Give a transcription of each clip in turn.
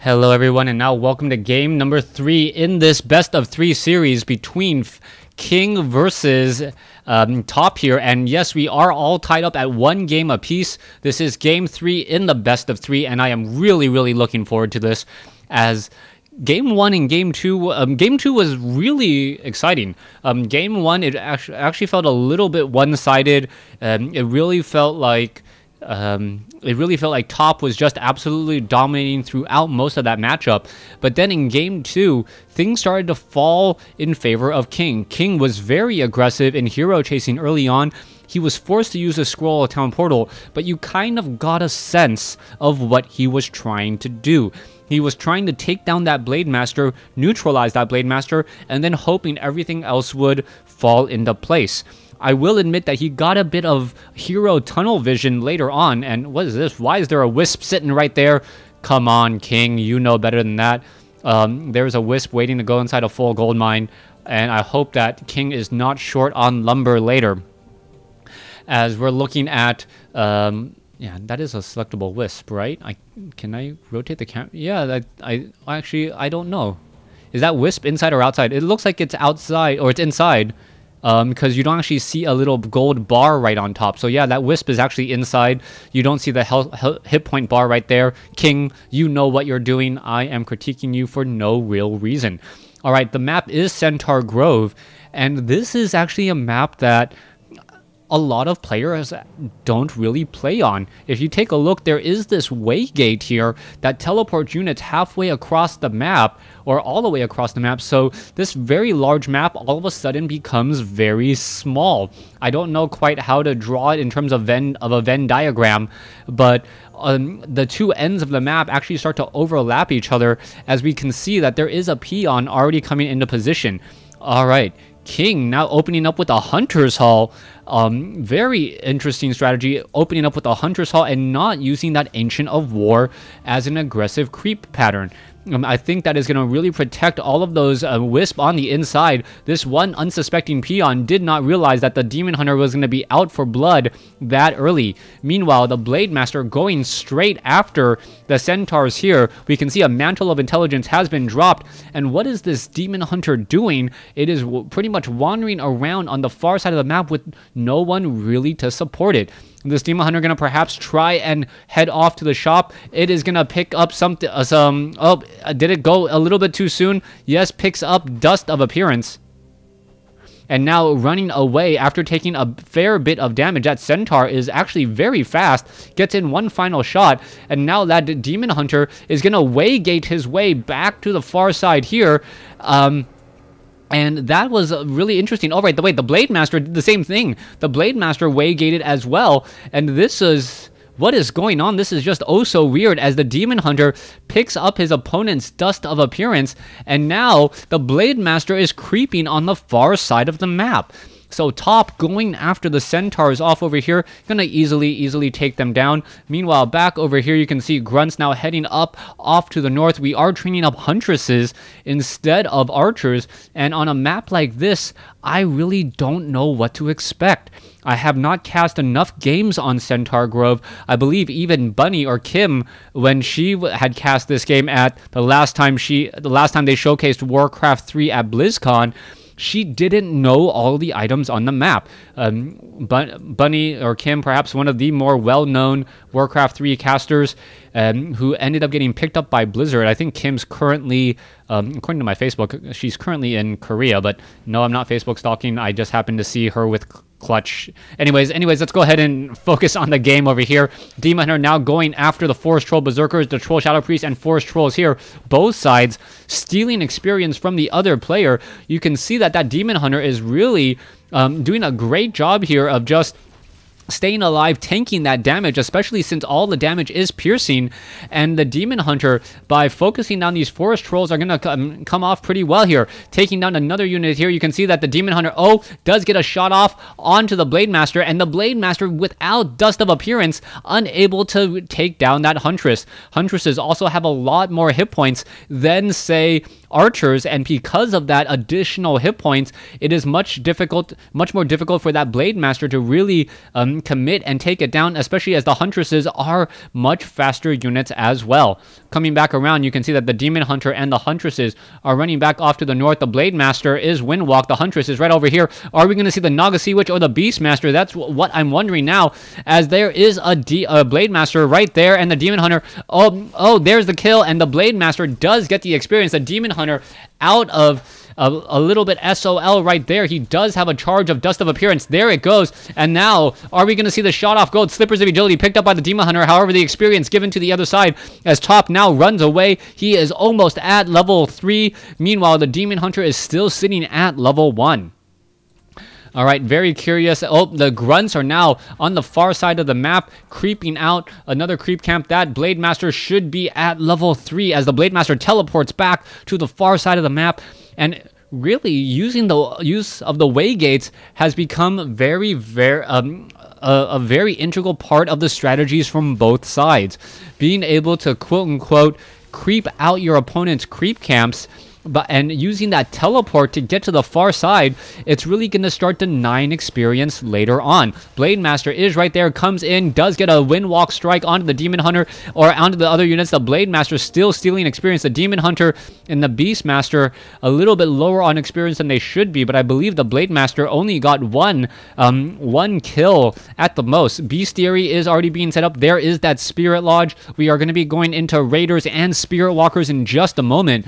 Hello everyone, and now welcome to game number 3 in this best of 3 series between King versus Top here. And yes, we are all tied up at 1 game apiece. This is game 3 in the best of 3, and I am really looking forward to this, as Game 1 and Game 2, Game 2 was really exciting. Game 1, it actually felt a little bit one-sided. It really felt like Top was just absolutely dominating throughout most of that matchup. But then in Game 2, things started to fall in favor of King. King was very aggressive in hero chasing early on. He was forced to use a scroll town portal, but you kind of got a sense of what he was trying to do. He was trying to take down that Blade Master, neutralize that Blade Master, and then hoping everything else would fall into place. I will admit that he got a bit of hero tunnel vision later on, and what is this? Why is there a wisp sitting right there? Come on, King, you know better than that. There's a wisp waiting to go inside a full gold mine, and I hope that King is not short on lumber later. As we're looking at, yeah, that is a selectable wisp, right? Can I rotate the camera? Yeah, I don't know. Is that wisp inside or outside? It looks like it's outside, or it's inside. Because you don't actually see a little gold bar right on top. So yeah, that wisp is actually inside. You don't see the hit point bar right there. King, you know what you're doing. I am critiquing you for no real reason. Alright, the map is Centaur Grove, and this is actually a map that a lot of players don't really play on. If you take a look, there is this way gate here that teleports units halfway across the map, or all the way across the map, so this very large map all of a sudden becomes very small. I don't know quite how to draw it in terms of a Venn diagram, but the two ends of the map actually start to overlap each other, as we can see that there is a peon already coming into position. Alright, King now opening up with a Hunter's Hall. Very interesting strategy, opening up with a Hunter's Hall and not using that Ancient of War as an aggressive creep pattern. I think that is going to really protect all of those wisp on the inside. This one unsuspecting peon did not realize that the Demon Hunter was going to be out for blood that early. Meanwhile, the Blade Master going straight after the Centaurs here. We can see a Mantle of Intelligence has been dropped. And what is this Demon Hunter doing? It is pretty much wandering around on the far side of the map with no one really to support it. This Demon Hunter gonna perhaps try and head off to the shop. It is gonna pick up something. Oh, did it go a little bit too soon? Yes, picks up Dust of Appearance. And now running away after taking a fair bit of damage. That Centaur is actually very fast. Gets in one final shot. And now that Demon Hunter is gonna waygate his way back to the far side here. And that was really interesting. Oh, right, the Blade Master did the same thing. The Blade Master waygated as well. And this is... what is going on? This is just oh so weird, as the Demon Hunter picks up his opponent's Dust of Appearance. And now the Blade Master is creeping on the far side of the map. So Top going after the Centaurs off over here, gonna easily take them down. Meanwhile, back over here, you can see Grunts now heading up off to the north. We are training up Huntresses instead of Archers, and on a map like this, I really don't know what to expect. I have not cast enough games on Centaur Grove. I believe even Bunny or Kim, when she had cast this game at the last time they showcased WarCraft 3 at BlizzCon, she didn't know all the items on the map. Bunny or Kim, perhaps one of the more well-known WarCraft 3 casters, who ended up getting picked up by Blizzard. I think Kim's currently, according to my Facebook, she's currently in Korea, but no, I'm not Facebook stalking. I just happened to see her with Clutch. Anyways, let's go ahead and focus on the game over here. Demon Hunter now going after the Forest Troll Berserkers, the Troll Shadow Priest, and Forest Trolls here. Both sides stealing experience from the other player. You can see that Demon Hunter is really doing a great job here of just staying alive, tanking that damage, especially since all the damage is piercing. And the Demon Hunter, by focusing down these Forest Trolls, are going to come off pretty well here. Taking down another unit here. You can see that the Demon Hunter, does get a shot off onto the Blade Master, and the Blade Master, without Dust of Appearance, unable to take down that Huntress. Huntresses also have a lot more hit points than, say, Archers, and because of that additional hit points, it is much more difficult for that Blade Master to really commit and take it down, especially as the Huntresses are much faster units as well. Coming back around, you can see that the Demon Hunter and the Huntresses are running back off to the north. The Blade Master is Windwalk. The Huntress is right over here. Are we going to see the Naga Sea Witch or the Beastmaster? That's what I'm wondering now, as there is a Blade Master right there, and the Demon Hunter. Oh, there's the kill, and the Blade Master does get the experience. The Demon Hunter out of a little bit SOL right there. He does have a charge of Dust of Appearance. There it goes. And now, are we going to see the shot off gold? Slippers of Agility picked up by the Demon Hunter. However, the experience given to the other side as Top now runs away. He is almost at level 3. Meanwhile, the Demon Hunter is still sitting at level 1. All right, very curious. Oh, the Grunts are now on the far side of the map, creeping out. Another creep camp. That Blade Master should be at level 3 as the Blade Master teleports back to the far side of the map. And really, using the use of the way gates has become a very integral part of the strategies from both sides. Being able to quote-unquote creep out your opponent's creep camps, and using that teleport to get to the far side, it's really going to start denying experience later on. Blade Master is right there, comes in, does get a Windwalk strike onto the Demon Hunter or onto the other units. The Blade Master still stealing experience. The Demon Hunter and the Beast Master a little bit lower on experience than they should be, but I believe the Blade Master only got one kill at the most. Bestiary is already being set up. There is that Spirit Lodge. We are going to be going into Raiders and Spirit Walkers in just a moment.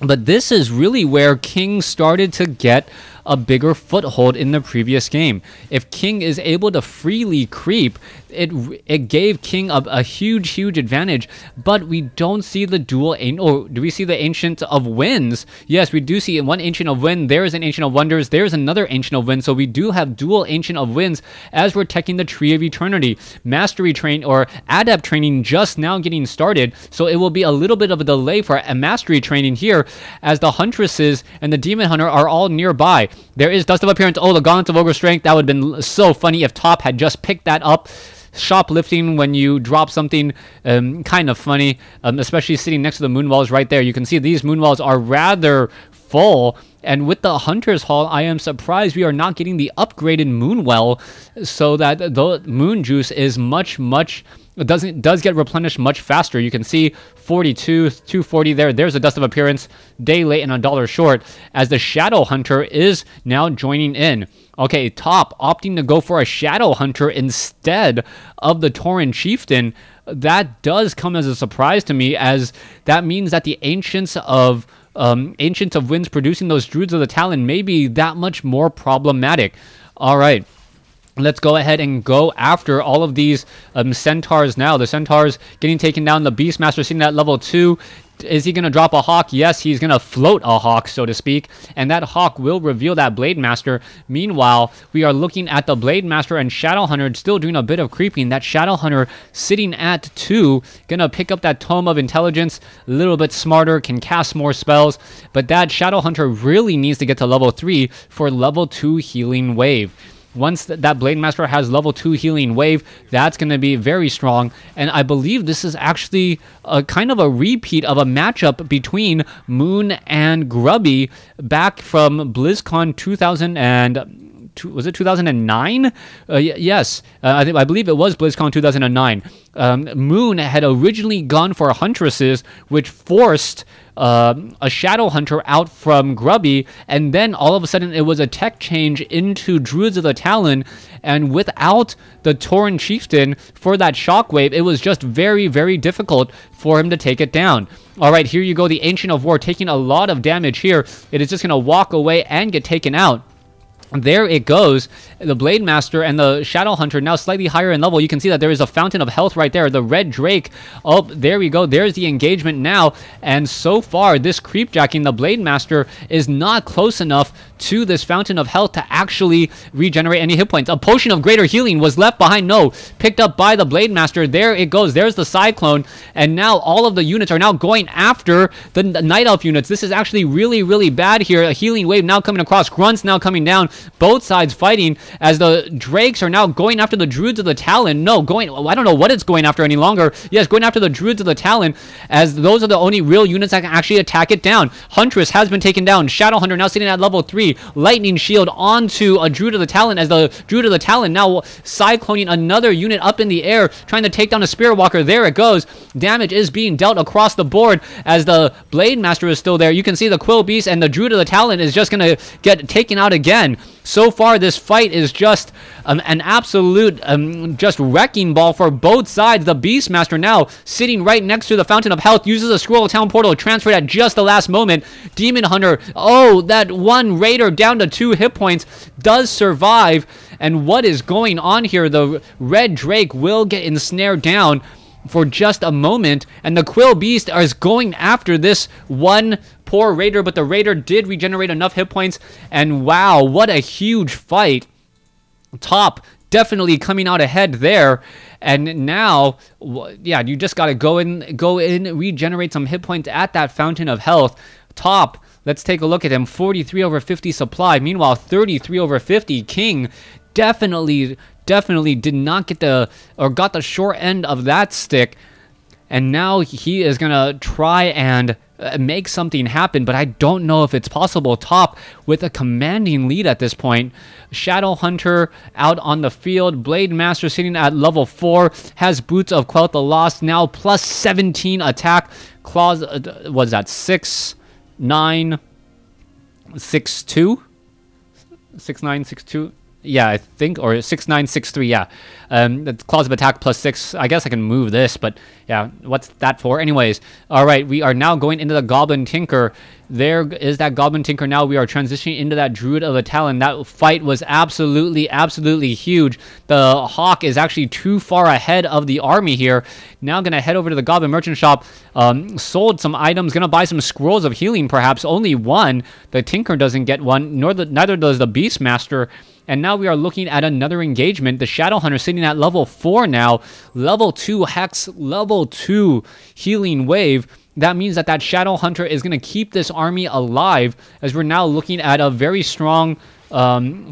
But this is really where King started to get a bigger foothold in the previous game. If King is able to freely creep, it gave King a huge advantage. But we don't see the dual, or do we see the Ancient of Winds? Yes, we do see one Ancient of Wind. There is an Ancient of Wonders. There's another Ancient of Wind. So we do have dual Ancient of Winds as we're teching the Tree of Eternity. Mastery train or Adept training just now getting started. So it will be a little bit of a delay for a Mastery training here as the Huntresses and the Demon Hunter are all nearby. There is Dust of Appearance. Oh, the Gauntlets of Ogre Strength. That would have been so funny if Top had just picked that up. Shoplifting when you drop something, kind of funny, especially sitting next to the moonwalls right there. You can see these moonwalls are rather full. And with the Hunter's Hall, I am surprised we are not getting the upgraded Moonwell, so that the Moon Juice is does get replenished much faster. You can see 42, 240 there. There's a Dust of Appearance, day late and $1 short, as the Shadow Hunter is now joining in. Okay, Top opting to go for a Shadow Hunter instead of the Tauren Chieftain. That does come as a surprise to me, as that means that the Ancients of Winds producing those Druids of the Talon may be that much more problematic. All right. Let's go ahead and go after all of these Centaurs now. The Centaurs getting taken down. The Beastmaster sitting at level 2. Is he going to drop a Hawk? Yes, he's going to float a Hawk, so to speak. And that Hawk will reveal that Blade Master. Meanwhile, we are looking at the Blade Master and Shadow Hunter still doing a bit of creeping. That Shadow Hunter sitting at 2. Going to pick up that Tome of Intelligence. A little bit smarter. Can cast more spells. But that Shadow Hunter really needs to get to level 3 for level 2 Healing Wave. Once that Blade Master has level 2 Healing Wave, that's going to be very strong. And I believe this is actually a kind of a repeat of a matchup between Moon and Grubby back from BlizzCon was it 2009? Yes, I believe it was BlizzCon 2009. Moon had originally gone for Huntresses, which forced a Shadow Hunter out from Grubby, and then all of a sudden it was a tech change into Druids of the Talon, and without the Tauren Chieftain for that shockwave, it was just very difficult for him to take it down. Alright, here you go, the Ancient of War taking a lot of damage here. It is just going to walk away and get taken out. There it goes. The Blade Master and the Shadow Hunter now slightly higher in level. You can see that there is a Fountain of Health right there. The Red Drake. Oh, there we go. There's the engagement now. And so far, this creepjacking, the Blade Master is not close enough to this Fountain of Health to actually regenerate any hit points. A Potion of Greater Healing was left behind. No, picked up by the Blade Master. There it goes. There's the Cyclone. And now all of the units are now going after the Night Elf units. This is actually really bad here. A Healing Wave now coming across. Grunts now coming down. Both sides fighting as the Drakes are now going after the Druids of the Talon. No, I don't know what it's going after any longer. Yes, going after the Druids of the Talon, as those are the only real units that can actually attack it down. Huntress has been taken down. Shadowhunter now sitting at level 3. Lightning Shield onto a Druid of the Talon, as the Druid of the Talon now cycloning another unit up in the air, trying to take down a Spirit Walker. There it goes. Damage is being dealt across the board as the Blade Master is still there. You can see the Quill Beast and the Druid of the Talon is just going to get taken out again. So far, this fight is just an absolute just wrecking ball for both sides. The Beastmaster now sitting right next to the Fountain of Health, uses a Scroll of Town Portal, transferred at just the last moment. Demon Hunter, oh, that one Raider down to 2 hit points, does survive. And what is going on here? The Red Drake will get ensnared down for just a moment, and the Quill Beast is going after this one poor Raider, but the Raider did regenerate enough hit points, and wow, what a huge fight. Top definitely coming out ahead there, and now, yeah, you just gotta go in, regenerate some hit points at that Fountain of Health. Top, let's take a look at him. 43 over 50 supply. Meanwhile, 33 over 50. King definitely did not get got the short end of that stick, and now he is gonna try and make something happen, but I don't know if it's possible. Top with a commanding lead at this point. Shadowhunter out on the field. Blade Master sitting at level 4, has Boots of Quelt the Lost, now plus 17 attack. Claws, was that 6, 9, 6, 2? 6, 9, 6, 2? Yeah, I think, or 6963, yeah. The Claws of Attack plus 6. I guess I can move this, but yeah, what's that for? Anyways, all right, we are now going into the Goblin Tinker. There is that Goblin Tinker now. We are transitioning into that Druid of the Talon. That fight was absolutely huge. The Hawk is actually too far ahead of the army here. Now going to head over to the Goblin Merchant Shop. Sold some items. Going to buy some Scrolls of Healing, perhaps. Only one. The Tinker doesn't get one, neither does the Beastmaster. And now we are looking at another engagement. The Shadowhunter sitting at level 4 now. Level 2 Hex, level 2 Healing Wave. That means that Shadowhunter is going to keep this army alive, as we're now looking at a very strong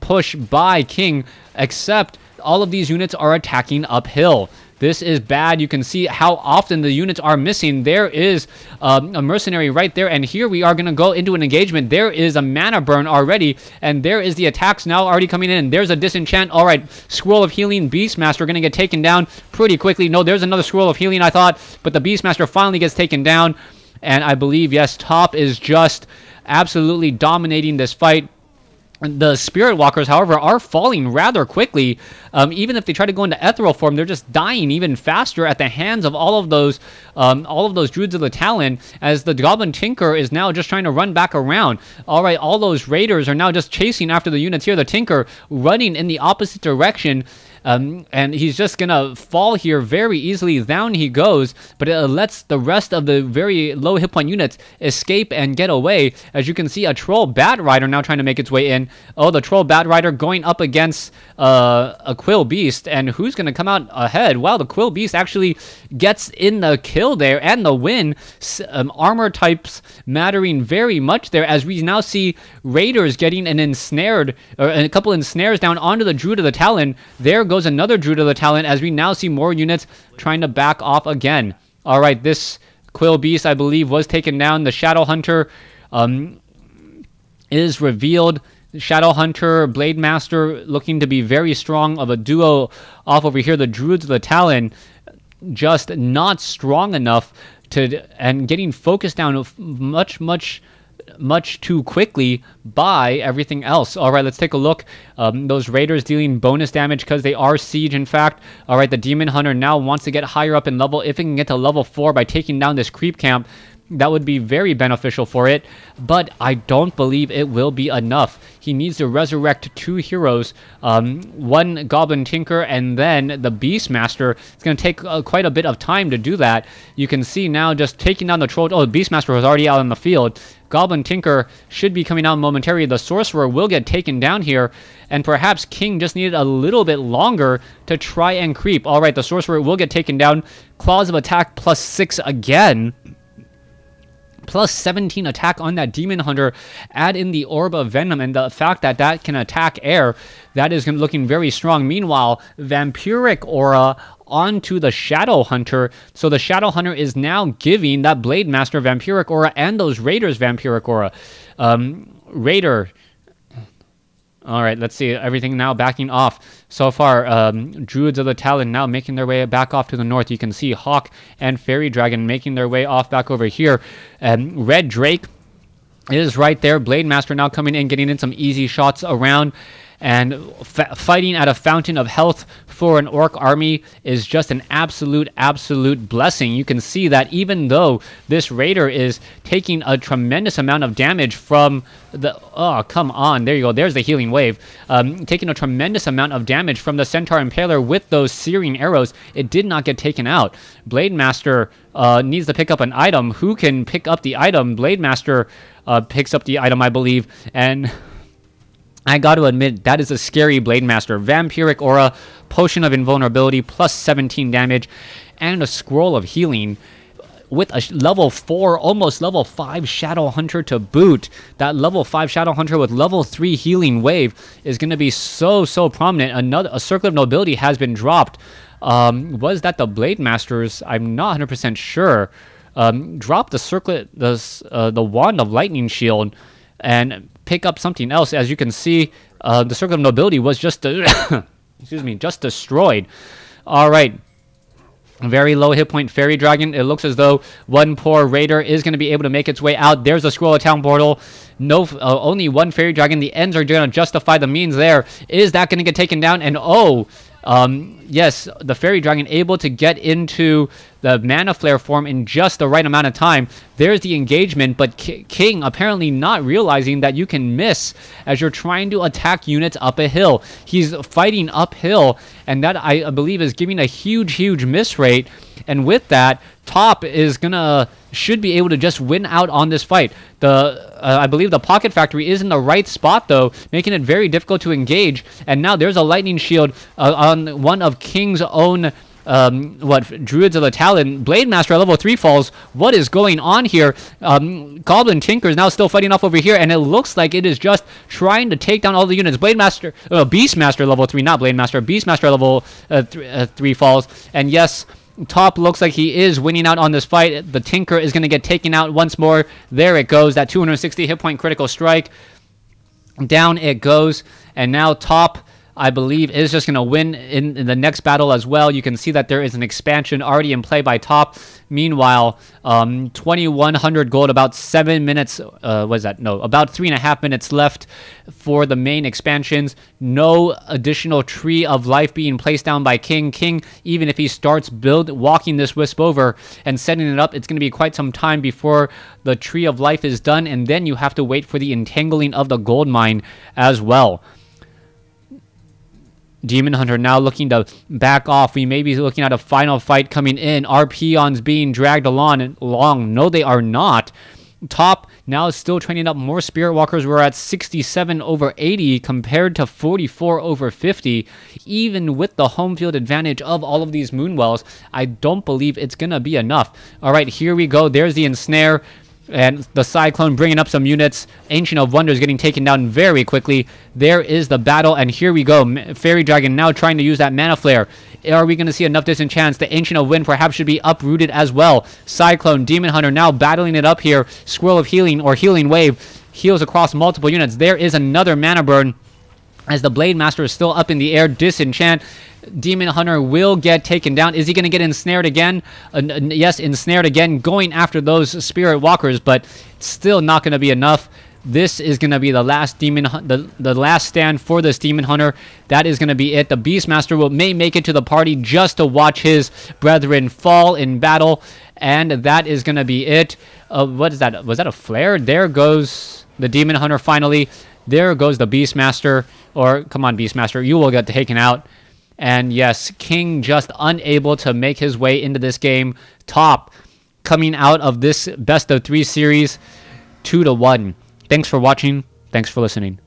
push by King, except all of these units are attacking uphill. This is bad. You can see how often the units are missing. There is a mercenary right there, and here we are going to go into an engagement. There is a mana burn already, and there is the attacks now already coming in. There's a disenchant. All right, Scroll of Healing, Beastmaster going to get taken down pretty quickly. No, there's another Scroll of Healing, I thought, but the Beastmaster finally gets taken down, and I believe, yes, Top is just absolutely dominating this fight. The Spirit Walkers, however, are falling rather quickly. Even if they try to go into ethereal form, they're just dying even faster at the hands of all of those Druids of the Talon, as the Goblin Tinker is now just trying to run back around. All right, all those Raiders are now just chasing after the units here. The Tinker running in the opposite direction. And he's just going to fall here very easily. Down he goes, but it lets the rest of the very low hit point units escape and get away. As you can see, a Troll Bat Rider now trying to make its way in. Oh, the Troll Bat Rider going up against a Quill Beast. And who's going to come out ahead? Wow, the Quill Beast actually gets in the kill there and the win. Armor types mattering very much there, as we now see Raiders getting an ensnared, or a couple ensnares down onto the Druid of the Talon. There goes another Druid of the Talon, as we now see more units trying to back off again. All right, this Quill Beast, I believe, was taken down. The Shadowhunter is revealed. Shadowhunter, Blade Master looking to be very strong of a duo off over here. The Druids of the Talon just not strong enough and getting focused down much too quickly by everything else. All right, let's take a look. Those Raiders dealing bonus damage because they are siege, in fact. All right, the Demon Hunter now wants to get higher up in level. If it can get to level 4 by taking down this creep camp, that would be very beneficial for it, but I don't believe it will be enough. He needs to resurrect 2 heroes, one Goblin Tinker, and then the Beastmaster. It's going to take quite a bit of time to do that. You can see now just taking down the Troll. Oh, the Beastmaster was already out on the field. Goblin Tinker should be coming out momentarily. The Sorcerer will get taken down here, and perhaps King just needed a little bit longer to try and creep. All right, the Sorcerer will get taken down. Claws of Attack plus 6 again. plus 17 attack on that Demon Hunter. Add in the Orb of Venom and the fact that that can attack air, that is looking very strong. Meanwhile, Vampiric Aura onto the Shadow Hunter. So the Shadow Hunter is now giving that Blade Master Vampiric Aura and those Raiders Vampiric Aura. Raider. All right, let's see. Everything now backing off. So far, Druids of the Talon now making their way back off to the north. You can see Hawk and Fairy Dragon making their way off back over here. Red Drake is right there. Blade Master now coming in, getting in some easy shots around. And fighting at a fountain of health for an orc army is just an absolute blessing. You can see that even though this raider is taking a tremendous amount of damage from the... Oh, come on. There you go. There's the healing wave. Taking a tremendous amount of damage from the Centaur Impaler with those searing arrows. It did not get taken out. Blade Master needs to pick up an item. Who can pick up the item? Blade Master picks up the item, I believe. And... I got to admit, that is a scary Blade Master. Vampiric Aura, Potion of Invulnerability, plus 17 damage, and a Scroll of Healing with a level 4, almost level 5 Shadow Hunter to boot. That level 5 Shadow Hunter with level 3 Healing Wave is going to be so prominent. A Circle of Nobility has been dropped. Was that the Blade Masters? I'm not 100% sure. Drop the circlet, the Wand of Lightning Shield, and pick up something else. As you can see, the Circle of Nobility was just excuse me, just destroyed. All right, very low hit point Fairy Dragon. It looks as though one poor raider is going to be able to make its way out. There's a Scroll of Town Portal. No, only one Fairy Dragon. The ends are going to justify the means there. Is that going to get taken down? And yes, the Fairy Dragon able to get into the Mana Flare form in just the right amount of time. There's the engagement, but King apparently not realizing that you can miss as you're trying to attack units up a hill. He's fighting uphill, and that, I believe, is giving a huge miss rate. And with that, Top is should be able to just win out on this fight. I believe the Pocket Factory is in the right spot, though, making it very difficult to engage. And now there's a Lightning Shield on one of King's own Druids of the Talon. Blade Master level 3 falls. What is going on here? Goblin Tinker is now still fighting off over here, and it looks like it is just trying to take down all the units. Blade Master, Beast Master level 3, not Blade Master. Beast Master level 3 falls. And yes, Top looks like he is winning out on this fight. The Tinker is going to get taken out once more. There it goes. That 260 hit point critical strike. Down it goes. And now Top, I believe, is just going to win in the next battle as well. You can see that there is an expansion already in play by Top. Meanwhile, 2,100 gold, about 7 minutes, what is that? No, about 3.5 minutes left for the main expansions. No additional Tree of Life being placed down by King. King, even if he starts walking this Wisp over and setting it up, it's going to be quite some time before the Tree of Life is done, and then you have to wait for the entangling of the gold mine as well. Demon Hunter now looking to back off. We may be looking at a final fight coming in. Our peons being dragged along. No, they are not. Top now is still training up more Spirit Walkers. We're at 67 over 80 compared to 44 over 50. Even with the home field advantage of all of these Moonwells, I don't believe it's going to be enough. All right, here we go. There's the Ensnare. And the Cyclone bringing up some units. Ancient of Wonders getting taken down very quickly. There is the battle, and here we go. Fairy Dragon now trying to use that Mana Flare. Are we going to see enough disenchants? The Ancient of Wind perhaps should be uprooted as well. Cyclone, Demon Hunter now battling it up here. Scroll of Healing or Healing Wave heals across multiple units. There is another Mana Burn as the Blade Master is still up in the air. Disenchant. Demon Hunter will get taken down. Is he going to get ensnared again? Yes, ensnared again, going after those Spirit Walkers, but still not going to be enough. This is going to be the last the last stand for this Demon Hunter. That is going to be it. The Beastmaster may make it to the party just to watch his brethren fall in battle, and that is going to be it. What is that? Was that a flare? There goes the Demon Hunter finally. There goes the Beastmaster. Or, come on, Beastmaster, you will get taken out. And yes, King just unable to make his way into this game. Top coming out of this best of 3 series 2-1. Thanks for watching. Thanks for listening.